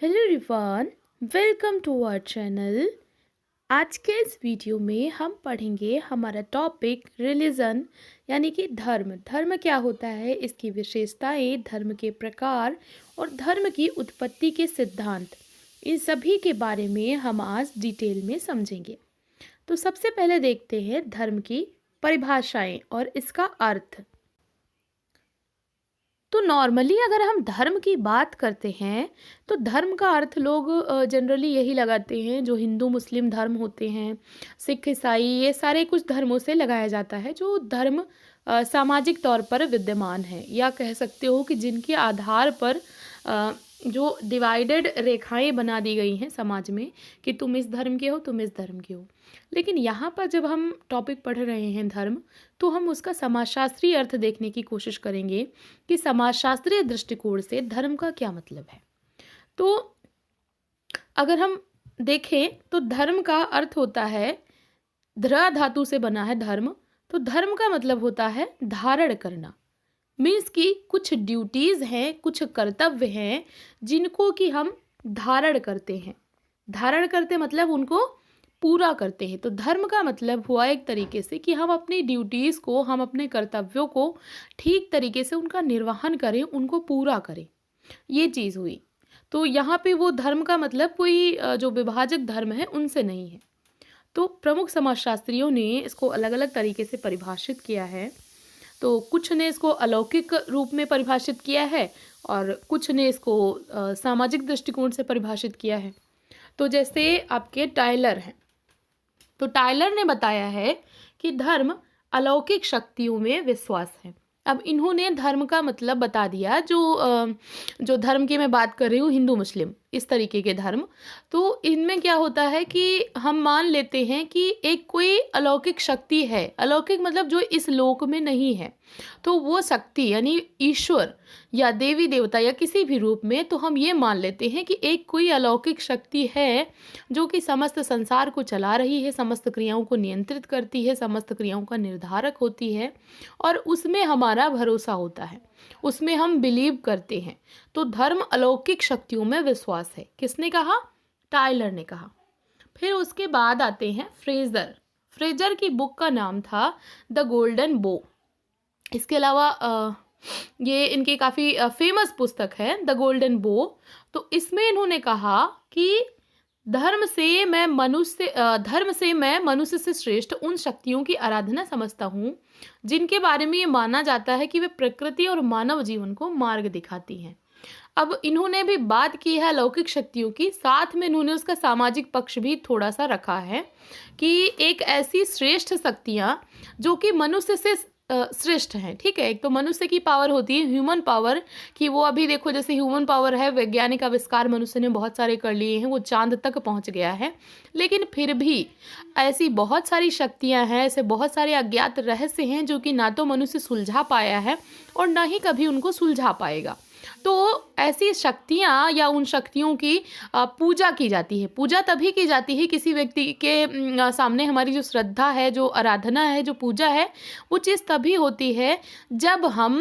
Hello everyone, welcome to our channel. आज के इस वीडियो में हम पढ़ेंगे हमारा टॉपिक रिलीजन यानी कि धर्म। धर्म क्या होता है, इसकी विशेषताएं, धर्म के प्रकार और धर्म की उत्पत्ति के सिद्धांत, इन सभी के बारे में हम आज डिटेल में समझेंगे। तो सबसे पहले देखते हैं धर्म की परिभाषाएं और इसका अर्थ। तो नॉर्मली अगर हम धर्म की बात करते हैं तो धर्म का अर्थ लोग जनरली यही लगाते हैं, जो हिंदू मुस्लिम धर्म होते हैं, सिख ईसाई, ये सारे कुछ धर्मों से लगाया जाता है। जो धर्म सामाजिक तौर पर विद्यमान है, या कह सकते हो कि जिनके आधार पर जो डिवाइडेड रेखाएं बना दी गई हैं समाज में कि तुम इस धर्म के हो, तुम इस धर्म के हो। लेकिन यहाँ पर जब हम टॉपिक पढ़ रहे हैं धर्म, तो हम उसका समाजशास्त्रीय अर्थ देखने की कोशिश करेंगे कि समाजशास्त्रीय दृष्टिकोण से धर्म का क्या मतलब है। तो अगर हम देखें तो धर्म का अर्थ होता है, ध्र धातु से बना है धर्म। तो धर्म का मतलब होता है धारण करना, मीन्स कि कुछ ड्यूटीज हैं, कुछ कर्तव्य हैं जिनको कि हम धारण करते हैं। धारण करते मतलब उनको पूरा करते हैं। तो धर्म का मतलब हुआ एक तरीके से कि हम अपनी ड्यूटीज़ को, हम अपने कर्तव्यों को ठीक तरीके से उनका निर्वहन करें, उनको पूरा करें, ये चीज़ हुई। तो यहाँ पे वो धर्म का मतलब कोई जो विभाजक धर्म है उनसे नहीं है। तो प्रमुख समाजशास्त्रियों ने इसको अलग अलग तरीके से परिभाषित किया है। तो कुछ ने इसको अलौकिक रूप में परिभाषित किया है और कुछ ने इसको सामाजिक दृष्टिकोण से परिभाषित किया है। तो जैसे आपके टायलर हैं, तो टायलर ने बताया है कि धर्म अलौकिक शक्तियों में विश्वास है। अब इन्होंने धर्म का मतलब बता दिया, जो धर्म की मैं बात कर रही हूँ, हिंदू मुस्लिम इस तरीके के धर्म। तो इनमें क्या होता है कि हम मान लेते हैं कि एक कोई अलौकिक शक्ति है। अलौकिक मतलब जो इस लोक में नहीं है। तो वो शक्ति यानी ईश्वर या देवी देवता या किसी भी रूप में, तो हम ये मान लेते हैं कि एक कोई अलौकिक शक्ति है जो कि समस्त संसार को चला रही है, समस्त क्रियाओं को नियंत्रित करती है, समस्त क्रियाओं का निर्धारक होती है, और उसमें हमारा भरोसा होता है, उसमें हम बिलीव करते हैं। तो धर्म अलौकिक शक्तियों में विश्वास है। किसने कहा? टायलर ने कहा। फिर उसके बाद आते हैं फ्रेजर। फ्रेजर की बुक का नाम था द गोल्डन बो। इसके अलावा ये इनकी काफ़ी फेमस पुस्तक है द गोल्डन बो। तो इसमें इन्होंने कहा कि धर्म से मैं मनुष्य से श्रेष्ठ उन शक्तियों की आराधना समझता हूँ जिनके बारे में ये माना जाता है कि वे प्रकृति और मानव जीवन को मार्ग दिखाती हैं। अब इन्होंने भी बात की है अलौकिक शक्तियों की, साथ में इन्होंने उसका सामाजिक पक्ष भी थोड़ा सा रखा है कि एक ऐसी श्रेष्ठ शक्तियाँ जो कि मनुष्य से श्रेष्ठ हैं। ठीक है, एक तो मनुष्य की पावर होती है ह्यूमन पावर, कि वो अभी देखो जैसे ह्यूमन पावर है, वैज्ञानिक आविष्कार मनुष्य ने बहुत सारे कर लिए हैं, वो चांद तक पहुंच गया है। लेकिन फिर भी ऐसी बहुत सारी शक्तियां हैं, ऐसे बहुत सारे अज्ञात रहस्य हैं जो कि ना तो मनुष्य सुलझा पाया है और ना ही कभी उनको सुलझा पाएगा। तो ऐसी शक्तियाँ या उन शक्तियों की पूजा की जाती है। पूजा तभी की जाती है किसी व्यक्ति के सामने हमारी जो श्रद्धा है, जो आराधना है, जो पूजा है, वो चीज़ तभी होती है जब हम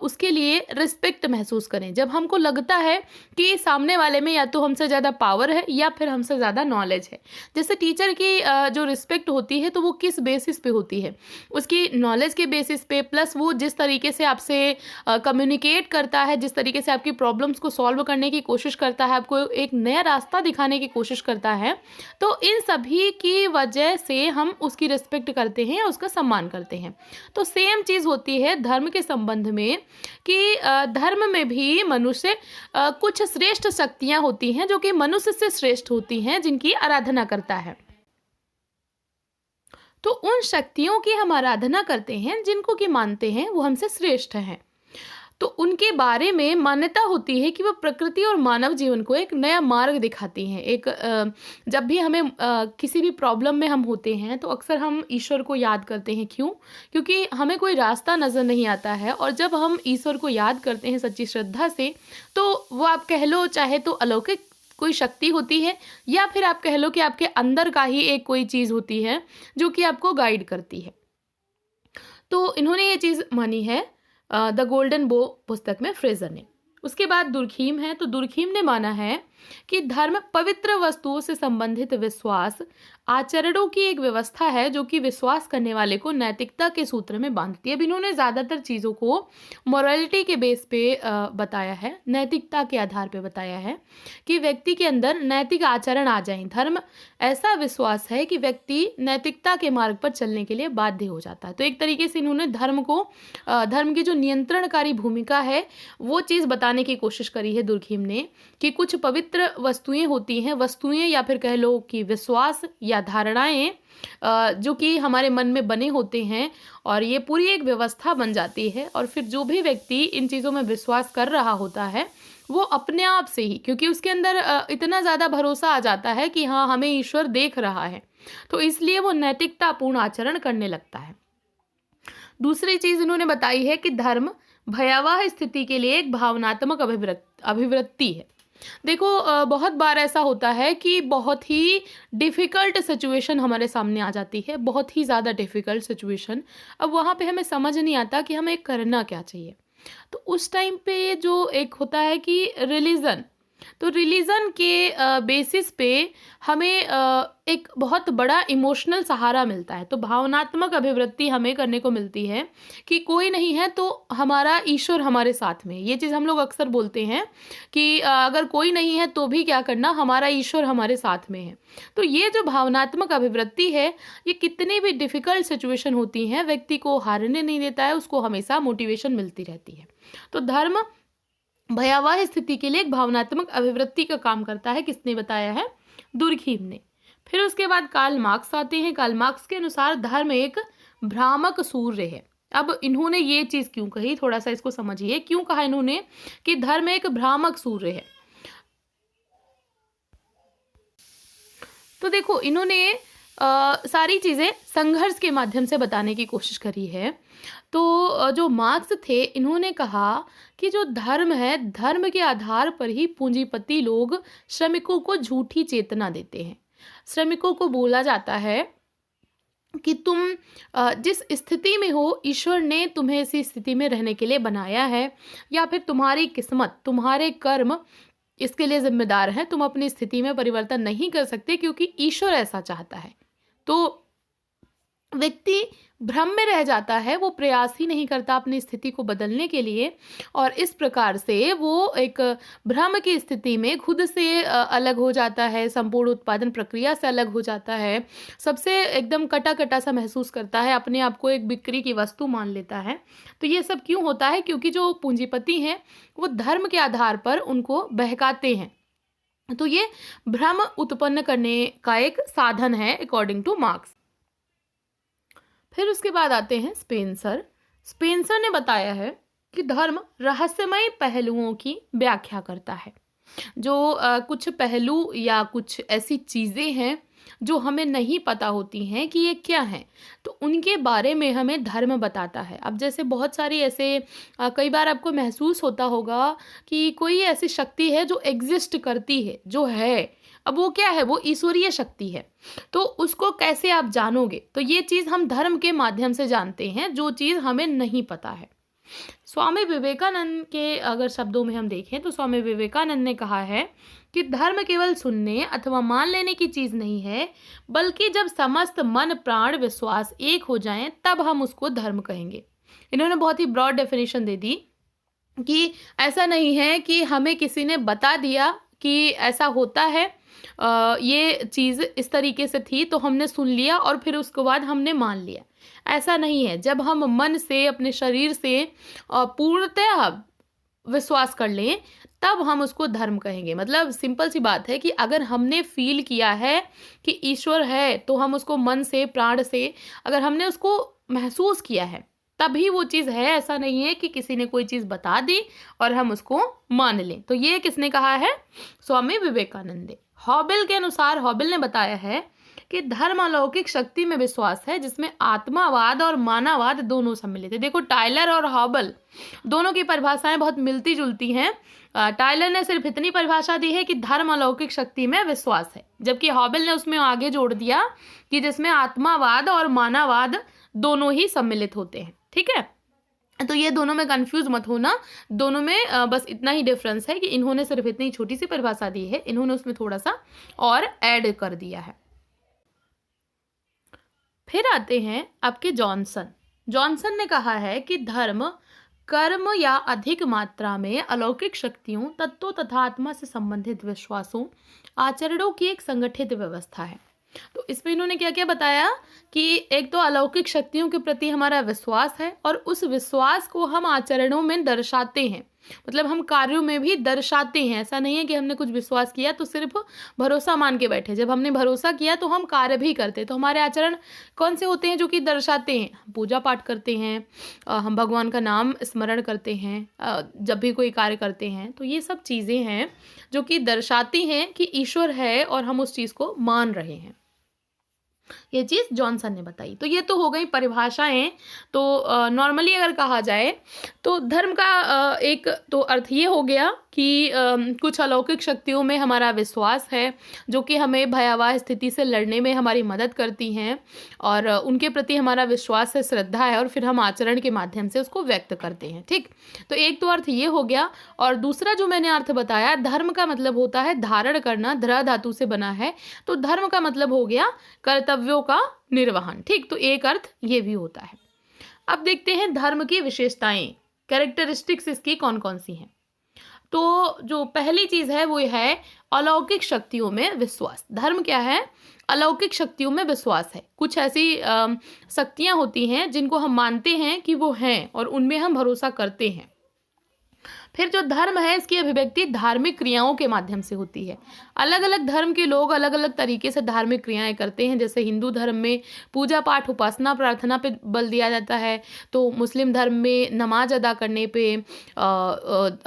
उसके लिए रिस्पेक्ट महसूस करें, जब हमको लगता है कि सामने वाले में या तो हमसे ज़्यादा पावर है या फिर हमसे ज़्यादा नॉलेज है। जैसे टीचर की जो रिस्पेक्ट होती है तो वो किस बेसिस पे होती है? उसकी नॉलेज के बेसिस पे, प्लस वो जिस तरीके से आपसे कम्युनिकेट करता है, जिस तरीके से आपकी प्रॉब्लम्स को सॉल्व करने की कोशिश करता है, आपको एक नया रास्ता दिखाने की कोशिश करता है। तो इन सभी की वजह से हम उसकी रिस्पेक्ट करते हैं, उसका सम्मान करते हैं। तो सेम चीज़ होती है धर्म के संबंध में कि धर्म में भी मनुष्य कुछ श्रेष्ठ शक्तियाँ होती हैं जो कि मनुष्य से श्रेष्ठ होती हैं, जिनकी आराधना करता है। तो उन शक्तियों की हम आराधना करते हैं जिनको कि मानते हैं वो हमसे श्रेष्ठ हैं। तो उनके बारे में मान्यता होती है कि वो प्रकृति और मानव जीवन को एक नया मार्ग दिखाती हैं। जब भी हमें किसी भी प्रॉब्लम में हम होते हैं तो अक्सर हम ईश्वर को याद करते हैं। क्यों? क्योंकि हमें कोई रास्ता नज़र नहीं आता है, और जब हम ईश्वर को याद करते हैं सच्ची श्रद्धा से, तो वो आप कह लो चाहे तो अलौकिक कोई शक्ति होती है, या फिर आप कह लो कि आपके अंदर का ही एक कोई चीज़ होती है जो कि आपको गाइड करती है। तो इन्होंने ये चीज़ मानी है द गोल्डन बो पुस्तक में फ्रेजर ने। उसके बाद दुर्खीम है, तो दुर्खीम ने माना है कि धर्म पवित्र वस्तुओं से संबंधित विश्वास आचरणों की एक व्यवस्था है जो कि विश्वास करने वाले को नैतिकता के सूत्र में बांधती है। अब इन्होंने ज़्यादातर चीज़ों को मोरालिटी के बेस पे बताया है, नैतिकता के आधार पे बताया है कि व्यक्ति के अंदर नैतिक आचरण आ जाए। धर्म ऐसा विश्वास है कि व्यक्ति नैतिकता के मार्ग पर चलने के लिए बाध्य हो जाता है। तो एक तरीके से इन्होंने धर्म की जो नियंत्रणकारी भूमिका है वो चीज़ बताने की कोशिश करी है दुर्खीम ने, कि कुछ पवित्र वस्तुएं होती हैं, वस्तुएं या फिर कह लो कि विश्वास या धारणाएं जो कि हमारे मन में बने होते हैं और ये पूरी एक व्यवस्था बन जाती है। और फिर जो भी व्यक्ति इन चीज़ों में विश्वास कर रहा होता है वो अपने आप से ही, क्योंकि उसके अंदर इतना ज़्यादा भरोसा आ जाता है कि हाँ हमें ईश्वर देख रहा है, तो इसलिए वो नैतिकतापूर्ण आचरण करने लगता है। दूसरी चीज़ इन्होंने बताई है कि धर्म भयावह स्थिति के लिए एक भावनात्मक अभिव्यक्ति है। देखो बहुत बार ऐसा होता है कि बहुत ही डिफ़िकल्ट सिचुएशन हमारे सामने आ जाती है, बहुत ही ज़्यादा डिफ़िकल्ट सिचुएशन। अब वहाँ पे हमें समझ नहीं आता कि हमें करना क्या चाहिए। तो उस टाइम पे जो एक होता है कि रिलीजन, तो रिलीजन के बेसिस पे हमें एक बहुत बड़ा इमोशनल सहारा मिलता है। तो भावनात्मक अभिव्यक्ति हमें करने को मिलती है कि कोई नहीं है तो हमारा ईश्वर हमारे साथ में। ये चीज़ हम लोग अक्सर बोलते हैं कि अगर कोई नहीं है तो भी क्या करना, हमारा ईश्वर हमारे साथ में है। तो ये जो भावनात्मक अभिव्यक्ति है ये कितनी भी डिफ़िकल्ट सिचुएशन होती हैं व्यक्ति को हारने नहीं देता है, उसको हमेशा मोटिवेशन मिलती रहती है। तो धर्म भयावह स्थिति के लिए एक भावनात्मक अभिव्यक्ति का काम करता है। किसने बताया है? दुर्खीम ने। फिर उसके बाद कार्ल मार्क्स आते हैं। कार्ल मार्क्स के अनुसार धर्म एक भ्रामक सूर्य है। अब इन्होंने ये चीज़ क्यों कही, थोड़ा सा इसको समझिए। क्यों कहा इन्होंने कि धर्म एक भ्रामक सूर्य है? तो देखो इन्होंने सारी चीज़ें संघर्ष के माध्यम से बताने की कोशिश करी है। तो जो मार्क्स थे इन्होंने कहा कि जो धर्म है, धर्म के आधार पर ही पूंजीपति लोग श्रमिकों को झूठी चेतना देते हैं। श्रमिकों को बोला जाता है कि तुम जिस स्थिति में हो ईश्वर ने तुम्हें इसी स्थिति में रहने के लिए बनाया है, या फिर तुम्हारी किस्मत, तुम्हारे कर्म इसके लिए जिम्मेदार हैं। तुम अपनी स्थिति में परिवर्तन नहीं कर सकते क्योंकि ईश्वर ऐसा चाहता है। तो व्यक्ति भ्रम में रह जाता है, वो प्रयास ही नहीं करता अपनी स्थिति को बदलने के लिए, और इस प्रकार से वो एक भ्रम की स्थिति में खुद से अलग हो जाता है, संपूर्ण उत्पादन प्रक्रिया से अलग हो जाता है, सबसे एकदम कटा कटा सा महसूस करता है, अपने आप को एक बिक्री की वस्तु मान लेता है। तो ये सब क्यों होता है? क्योंकि जो पूंजीपति हैं वो धर्म के आधार पर उनको बहकाते हैं। तो ये भ्रम उत्पन्न करने का एक साधन है अकॉर्डिंग टू मार्क्स। फिर उसके बाद आते हैं स्पेंसर। स्पेंसर ने बताया है कि धर्म रहस्यमय पहलुओं की व्याख्या करता है। जो कुछ पहलू या कुछ ऐसी चीज़ें हैं जो हमें नहीं पता होती हैं कि ये क्या है, तो उनके बारे में हमें धर्म बताता है। अब जैसे बहुत सारी ऐसे कई बार आपको महसूस होता होगा कि कोई ऐसी शक्ति है जो एग्जिस्ट करती है, जो है। अब वो क्या है? वो ईश्वरीय शक्ति है। तो उसको कैसे आप जानोगे? तो ये चीज़ हम धर्म के माध्यम से जानते हैं, जो चीज़ हमें नहीं पता है। स्वामी विवेकानंद के अगर शब्दों में हम देखें तो स्वामी विवेकानंद ने कहा है कि धर्म केवल सुनने अथवा मान लेने की चीज़ नहीं है, बल्कि जब समस्त मन प्राण विश्वास एक हो जाएं तब हम उसको धर्म कहेंगे। इन्होंने बहुत ही ब्रॉड डेफिनेशन दे दी कि ऐसा नहीं है कि हमें किसी ने बता दिया कि ऐसा होता है, ये चीज़ इस तरीके से थी तो हमने सुन लिया और फिर उसके बाद हमने मान लिया। ऐसा नहीं है। जब हम मन से, अपने शरीर से पूर्णतः विश्वास कर लें तब हम उसको धर्म कहेंगे। मतलब सिंपल सी बात है कि अगर हमने फील किया है कि ईश्वर है तो हम उसको मन से, प्राण से, अगर हमने उसको महसूस किया है तभी वो चीज़ है। ऐसा नहीं है कि किसी ने कोई चीज़ बता दी और हम उसको मान लें। तो ये किसने कहा है? स्वामी विवेकानंद ने। हॉबल के अनुसार, हॉबल ने बताया है कि धर्म अलौकिक शक्ति में विश्वास है जिसमें आत्मावाद और मानववाद दोनों सम्मिलित है। देखो टायलर और हॉबल दोनों की परिभाषाएं बहुत मिलती जुलती हैं। टायलर ने सिर्फ इतनी परिभाषा दी है कि धर्म अलौकिक शक्ति में विश्वास है, जबकि हॉबल ने उसमें आगे जोड़ दिया कि जिसमें आत्मावाद और मानववाद दोनों ही सम्मिलित होते हैं। ठीक है, तो ये दोनों में कंफ्यूज मत होना, दोनों में बस इतना ही डिफरेंस है कि इन्होंने सिर्फ इतनी छोटी सी परिभाषा दी है, इन्होंने उसमें थोड़ा सा और ऐड कर दिया है। फिर आते हैं आपके जॉनसन। जॉनसन ने कहा है कि धर्म कर्म या अधिक मात्रा में अलौकिक शक्तियों, तत्वों तथा आत्मा से संबंधित विश्वासों, आचरणों की एक संगठित व्यवस्था है। तो इसमें इन्होंने क्या क्या बताया कि एक तो अलौकिक शक्तियों के प्रति हमारा विश्वास है और उस विश्वास को हम आचरणों में दर्शाते हैं, मतलब हम कार्यों में भी दर्शाते हैं। ऐसा नहीं है कि हमने कुछ विश्वास किया तो सिर्फ भरोसा मान के बैठे, जब हमने भरोसा किया तो हम कार्य भी करते। तो हमारे आचरण कौन से होते हैं जो कि दर्शाते हैं? हम पूजा पाठ करते हैं, हम भगवान का नाम स्मरण करते हैं, जब भी कोई कार्य करते हैं, तो ये सब चीज़ें हैं जो कि दर्शाती हैं कि ईश्वर है और हम उस चीज़ को मान रहे हैं। ये चीज़ जॉनसन ने बताई। तो ये तो हो गई परिभाषाएं। तो नॉर्मली अगर कहा जाए तो धर्म का एक तो अर्थ ये हो गया कि कुछ अलौकिक शक्तियों में हमारा विश्वास है जो कि हमें भयावह स्थिति से लड़ने में हमारी मदद करती हैं, और उनके प्रति हमारा विश्वास है, श्रद्धा है, और फिर हम आचरण के माध्यम से उसको व्यक्त करते हैं। ठीक, तो एक तो अर्थ ये हो गया। और दूसरा जो मैंने अर्थ बताया, धर्म का मतलब होता है धारण करना, धरा धातु से बना है, तो धर्म का मतलब हो गया कर्तव्यों का निर्वहन। ठीक, तो एक अर्थ ये भी होता है। अब देखते हैं धर्म की विशेषताएं, कैरेक्टरिस्टिक्स इसकी कौन कौन सी हैं। तो जो पहली चीज है वो है अलौकिक शक्तियों में विश्वास। धर्म क्या है? अलौकिक शक्तियों में विश्वास है। कुछ ऐसी शक्तियां होती हैं जिनको हम मानते हैं कि वो हैं और उनमें हम भरोसा करते हैं। फिर जो धर्म है इसकी अभिव्यक्ति धार्मिक क्रियाओं के माध्यम से होती है। अलग अलग धर्म के लोग अलग अलग तरीके से धार्मिक क्रियाएं करते हैं। जैसे हिंदू धर्म में पूजा पाठ, उपासना, प्रार्थना पे बल दिया जाता है, तो मुस्लिम धर्म में नमाज अदा करने पे,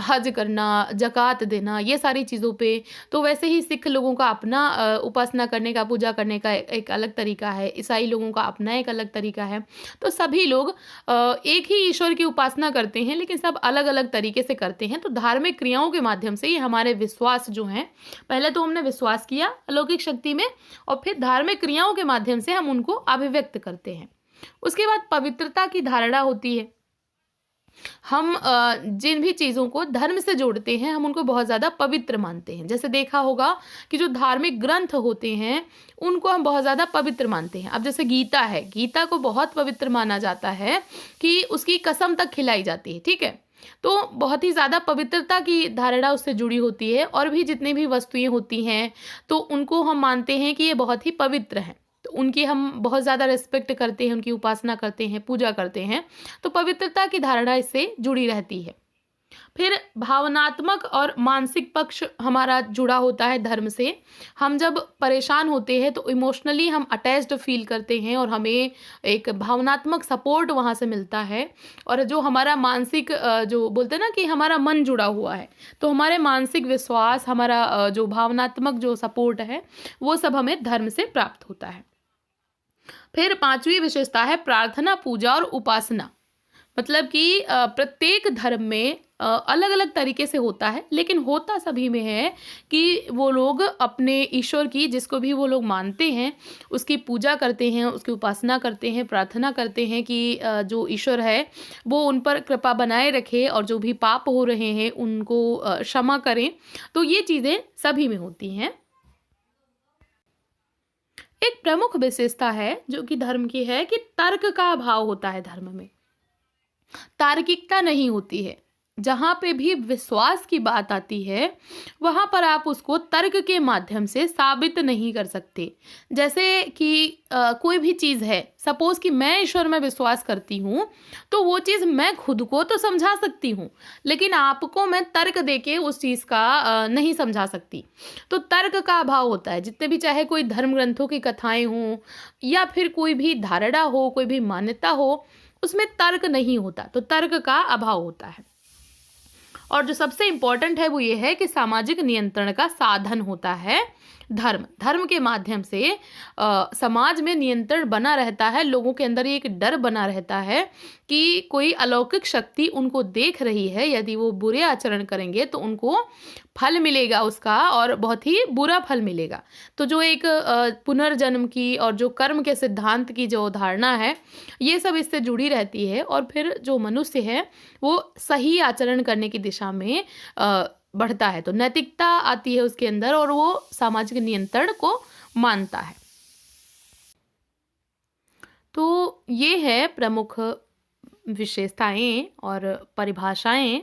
हज करना, जक़ात देना, ये सारी चीज़ों पे। तो वैसे ही सिख लोगों का अपना उपासना करने का, पूजा करने का एक अलग तरीका है, ईसाई लोगों का अपना एक अलग तरीका है। तो सभी लोग एक ही ईश्वर की उपासना करते हैं, लेकिन सब अलग अलग तरीके से करते हैं। तो धार्मिक क्रियाओं के माध्यम से ये हमारे विश्वास जो हैं, पहले तो हमने विश्वास किया अलौकिक शक्ति में, और फिर धार्मिक क्रियाओं के माध्यम से हम उनको अभिव्यक्त करते हैं। उसके बाद पवित्रता की धारणा होती है। हम जिन भी चीज़ों को धर्म से जोड़ते हैं हम उनको बहुत ज़्यादा पवित्र मानते हैं। जैसे देखा होगा कि जो धार्मिक ग्रंथ होते हैं उनको हम बहुत ज़्यादा पवित्र मानते हैं। अब जैसे गीता है, गीता को बहुत पवित्र माना जाता है कि उसकी कसम तक खिलाई जाती है। ठीक है, तो बहुत ही ज़्यादा पवित्रता की धारणा उससे जुड़ी होती है। और भी जितनी भी वस्तुएं होती हैं तो उनको हम मानते हैं कि ये बहुत ही पवित्र हैं, तो उनकी हम बहुत ज़्यादा रिस्पेक्ट करते हैं, उनकी उपासना करते हैं, पूजा करते हैं। तो पवित्रता की धारणा इससे जुड़ी रहती है। फिर भावनात्मक और मानसिक पक्ष हमारा जुड़ा होता है धर्म से। हम जब परेशान होते हैं तो इमोशनली हम अटैच्ड फील करते हैं और हमें एक भावनात्मक सपोर्ट वहाँ से मिलता है। और जो हमारा मानसिक जो बोलते हैं ना कि हमारा मन जुड़ा हुआ है, तो हमारे मानसिक विश्वास, हमारा जो भावनात्मक जो सपोर्ट है वो सब हमें धर्म से प्राप्त होता है। फिर पांचवी विशेषता है प्रार्थना, पूजा और उपासना। मतलब कि प्रत्येक धर्म में अलग अलग तरीके से होता है, लेकिन होता सभी में है कि वो लोग अपने ईश्वर की, जिसको भी वो लोग मानते हैं, उसकी पूजा करते हैं, उसकी उपासना करते हैं, प्रार्थना करते हैं कि जो ईश्वर है वो उन पर कृपा बनाए रखे और जो भी पाप हो रहे हैं उनको क्षमा करें। तो ये चीज़ें सभी में होती हैं। एक प्रमुख विशेषता है जो कि धर्म की है कि तर्क का अभाव होता है धर्म में, तार्किकता नहीं होती है। जहाँ पे भी विश्वास की बात आती है वहाँ पर आप उसको तर्क के माध्यम से साबित नहीं कर सकते। जैसे कि कोई भी चीज़ है, सपोज कि मैं ईश्वर में विश्वास करती हूँ, तो वो चीज़ मैं खुद को तो समझा सकती हूँ, लेकिन आपको मैं तर्क देके उस चीज़ का नहीं समझा सकती। तो तर्क का अभाव होता है। जितने भी, चाहे कोई धर्म ग्रंथों की कथाएं हों या फिर कोई भी धारणा हो, कोई भी मान्यता हो, उसमें तर्क नहीं होता, तो तर्क का अभाव होता है। और जो सबसे इम्पोर्टेंट है वो ये है कि सामाजिक नियंत्रण का साधन होता है धर्म। धर्म के माध्यम से समाज में नियंत्रण बना रहता है, लोगों के अंदर एक डर बना रहता है कि कोई अलौकिक शक्ति उनको देख रही है, यदि वो बुरे आचरण करेंगे तो उनको फल मिलेगा उसका और बहुत ही बुरा फल मिलेगा। तो जो एक पुनर्जन्म की और जो कर्म के सिद्धांत की जो धारणा है, ये सब इससे जुड़ी रहती है और फिर जो मनुष्य है, वो सही आचरण करने की दिशा में बढ़ता है। तो नैतिकता आती है उसके अंदर और वो सामाजिक नियंत्रण को मानता है। तो ये है प्रमुख विशेषताएँ और परिभाषाएँ।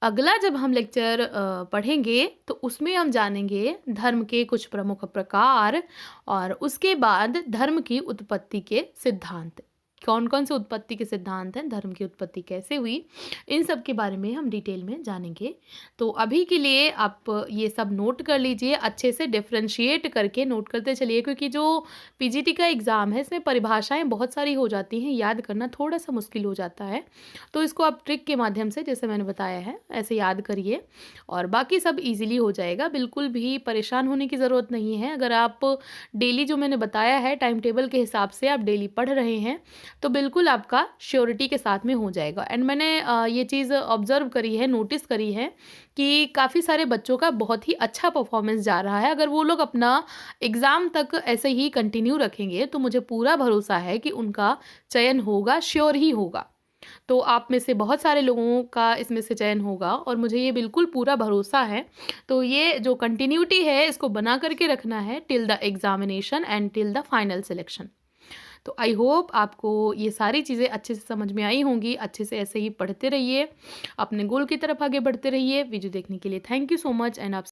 अगला जब हम लेक्चर पढ़ेंगे तो उसमें हम जानेंगे धर्म के कुछ प्रमुख प्रकार और उसके बाद धर्म की उत्पत्ति के सिद्धांत। कौन कौन से उत्पत्ति के सिद्धांत हैं, धर्म की उत्पत्ति कैसे हुई, इन सब के बारे में हम डिटेल में जानेंगे। तो अभी के लिए आप ये सब नोट कर लीजिए, अच्छे से डिफ्रेंशिएट करके नोट करते चलिए, क्योंकि जो पीजीटी का एग्ज़ाम है इसमें परिभाषाएं बहुत सारी हो जाती हैं, याद करना थोड़ा सा मुश्किल हो जाता है। तो इसको आप ट्रिक के माध्यम से, जैसे मैंने बताया है, ऐसे याद करिए और बाकी सब इजीली हो जाएगा। बिल्कुल भी परेशान होने की ज़रूरत नहीं है। अगर आप डेली जो मैंने बताया है टाइम टेबल के हिसाब से आप डेली पढ़ रहे हैं तो बिल्कुल आपका श्योरिटी के साथ में हो जाएगा। एंड मैंने ये चीज़ ऑब्ज़र्व करी है, नोटिस करी है कि काफ़ी सारे बच्चों का बहुत ही अच्छा परफॉर्मेंस जा रहा है। अगर वो लोग अपना एग्ज़ाम तक ऐसे ही कंटिन्यू रखेंगे तो मुझे पूरा भरोसा है कि उनका चयन होगा, श्योर ही होगा। तो आप में से बहुत सारे लोगों का इसमें से चयन होगा और मुझे ये बिल्कुल पूरा भरोसा है। तो ये जो कंटिन्यूटी है इसको बना करके रखना है till the examination and till the final selection. तो आई होप आपको ये सारी चीज़ें अच्छे से समझ में आई होंगी। अच्छे से ऐसे ही पढ़ते रहिए, अपने गोल की तरफ आगे बढ़ते रहिए। वीडियो देखने के लिए thank you so much and आप